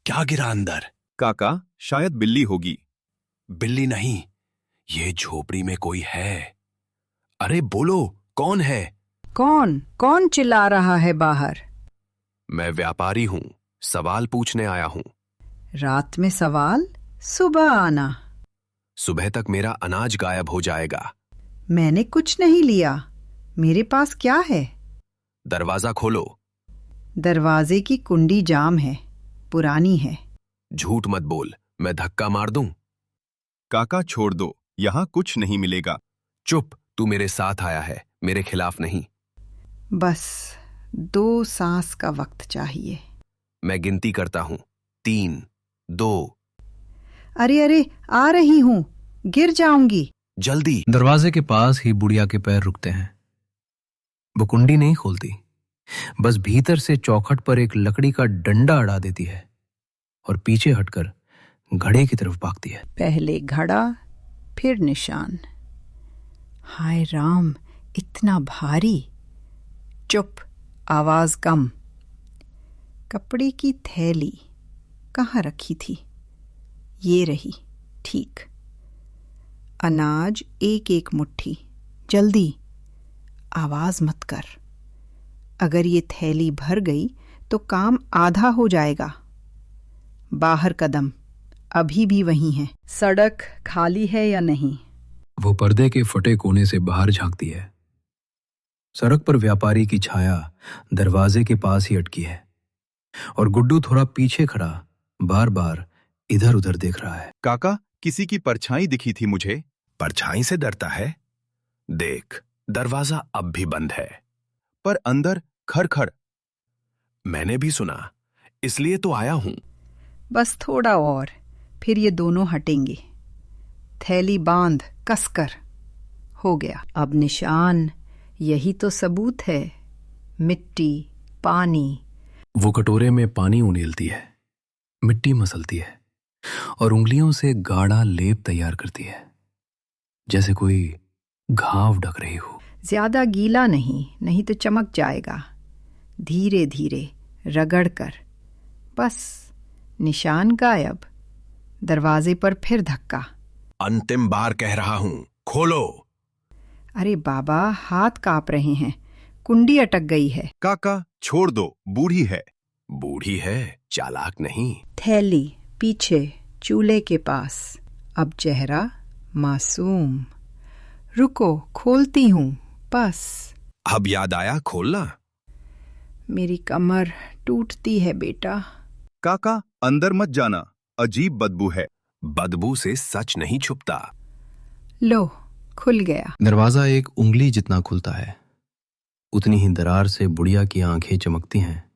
क्या गिरा अंदर? काका, शायद बिल्ली होगी। बिल्ली नहीं, ये झोपड़ी में कोई है। अरे बोलो, कौन है? कौन कौन चिल्ला रहा है बाहर? मैं व्यापारी हूँ, सवाल पूछने आया हूँ। रात में सवाल, सुबह आना। सुबह तक मेरा अनाज गायब हो जाएगा। मैंने कुछ नहीं लिया। मेरे पास क्या है? दरवाजा खोलो। दरवाजे की कुंडी जाम है, पुरानी है। झूठ मत बोल, मैं धक्का मार दूं। काका छोड़ दो, यहाँ कुछ नहीं मिलेगा। चुप, तू मेरे साथ आया है, मेरे खिलाफ नहीं। बस 2 सांस का वक्त चाहिए। मैं गिनती करता हूँ, 3, 2। अरे अरे, आ रही हूँ, गिर जाऊंगी। जल्दी। दरवाजे के पास ही बुढ़िया के पैर रुकते हैं। वो कुंडी नहीं खोलती, बस भीतर से चौखट पर एक लकड़ी का डंडा अड़ा देती है और पीछे हटकर घड़े की तरफ भागती है। पहले घड़ा, फिर निशान। हाय राम, इतना भारी। चुप, आवाज कम। कपड़े की थैली कहाँ रखी थी? ये रही, ठीक। अनाज एक एक मुट्ठी। जल्दी, आवाज मत कर। अगर ये थैली भर गई तो काम आधा हो जाएगा। बाहर कदम अभी भी वही है। सड़क खाली है या नहीं? वो पर्दे के फटे कोने से बाहर झांकती है। सड़क पर व्यापारी की छाया दरवाजे के पास ही अटकी है और गुड्डू थोड़ा पीछे खड़ा बार बार इधर उधर देख रहा है। काका, किसी की परछाई दिखी थी मुझे। परछाई से डरता है? देख, दरवाजा अब भी बंद है। पर अंदर खड़-खड़। मैंने भी सुना, इसलिए तो आया हूं। बस थोड़ा और, फिर ये दोनों हटेंगे। थैली बांध कसकर। हो गया। अब निशान, यही तो सबूत है। मिट्टी, पानी। वो कटोरे में पानी उंडेलती है, मिट्टी मसलती है और उंगलियों से गाढ़ा लेप तैयार करती है, जैसे कोई घाव ढक रही हो। ज्यादा गीला नहीं, नहीं तो चमक जाएगा। धीरे धीरे रगड़ कर। बस, निशान गायब। दरवाजे पर फिर धक्का। अंतिम बार कह रहा हूं, खोलो। अरे बाबा, हाथ कांप रहे हैं। कुंडी अटक गई है। काका, छोड़ दो, बूढ़ी है। बूढ़ी है, चालाक नहीं। थैली पीछे, चूल्हे के पास। अब चेहरा मासूम। रुको, खोलती हूँ, बस। अब याद आया खोलना? मेरी कमर टूटती है बेटा। काका, अंदर मत जाना, अजीब बदबू है। बदबू से सच नहीं छुपता। लो, खुल गया। दरवाजा एक उंगली जितना खुलता है। उतनी ही दरार से बुढ़िया की आंखें चमकती हैं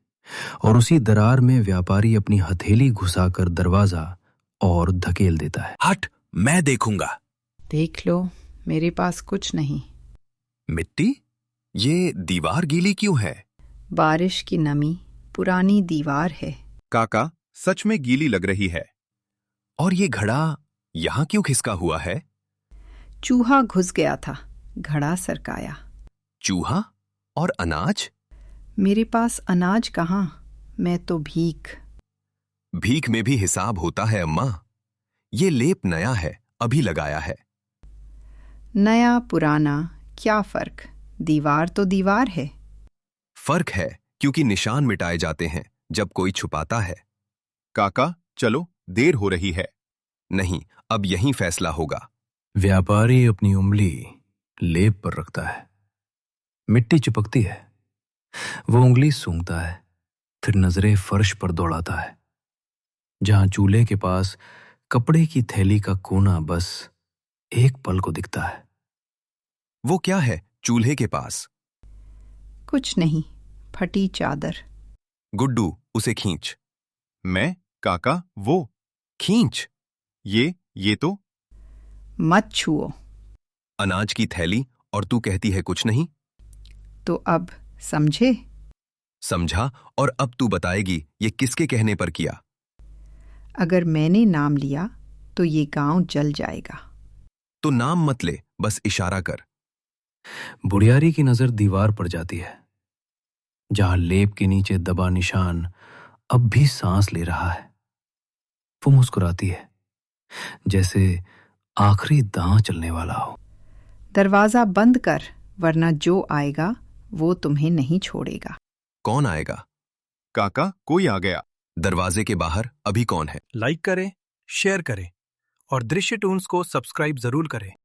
और उसी दरार में व्यापारी अपनी हथेली घुसाकर दरवाजा और धकेल देता है। हट, मैं देखूंगा। देख लो, मेरे पास कुछ नहीं। मिट्टी? ये दीवार गीली क्यों है? बारिश की नमी, पुरानी दीवार है। काका, सच में गीली लग रही है। और ये घड़ा यहां क्यों खिसका हुआ है? चूहा घुस गया था, घड़ा सरकाया। चूहा? और अनाज? मेरे पास अनाज कहाँ, मैं तो भीख। भीख में भी हिसाब होता है अम्मा। ये लेप नया है, अभी लगाया है। नया पुराना क्या फर्क? दीवार तो दीवार है। फर्क है क्योंकि निशान मिटाए जाते हैं जब कोई छुपाता है। काका, चलो, देर हो रही है। नहीं, अब यहीं फैसला होगा। व्यापारी अपनी उंगली लेप पर रखता है। मिट्टी चिपकती है। वो उंगली सूंघता है, फिर नजरें फर्श पर दौड़ाता है, जहां चूल्हे के पास कपड़े की थैली का कोना बस एक पल को दिखता है। वो क्या है चूल्हे के पास? कुछ नहीं, फटी चादर। गुड्डू, उसे खींच। मैं? काका, वो खींच। ये तो। मत छुओ। अनाज की थैली, और तू कहती है कुछ नहीं। तो अब समझे? समझा, और अब तू बताएगी ये किसके कहने पर किया? अगर मैंने नाम लिया तो ये गांव जल जाएगा। तो नाम मत ले, बस इशारा कर। बुढ़ियारी की नजर दीवार पर जाती है, जहां लेप के नीचे दबा निशान अब भी सांस ले रहा है। वो मुस्कुराती है जैसे आखिरी दांव चलने वाला हो। दरवाजा बंद कर, वरना जो आएगा वो तुम्हें नहीं छोड़ेगा। कौन आएगा? काका, कोई आ गया। दरवाजे के बाहर अभी कौन है? लाइक करें, शेयर करें और दृश्य टून्स को सब्सक्राइब जरूर करें।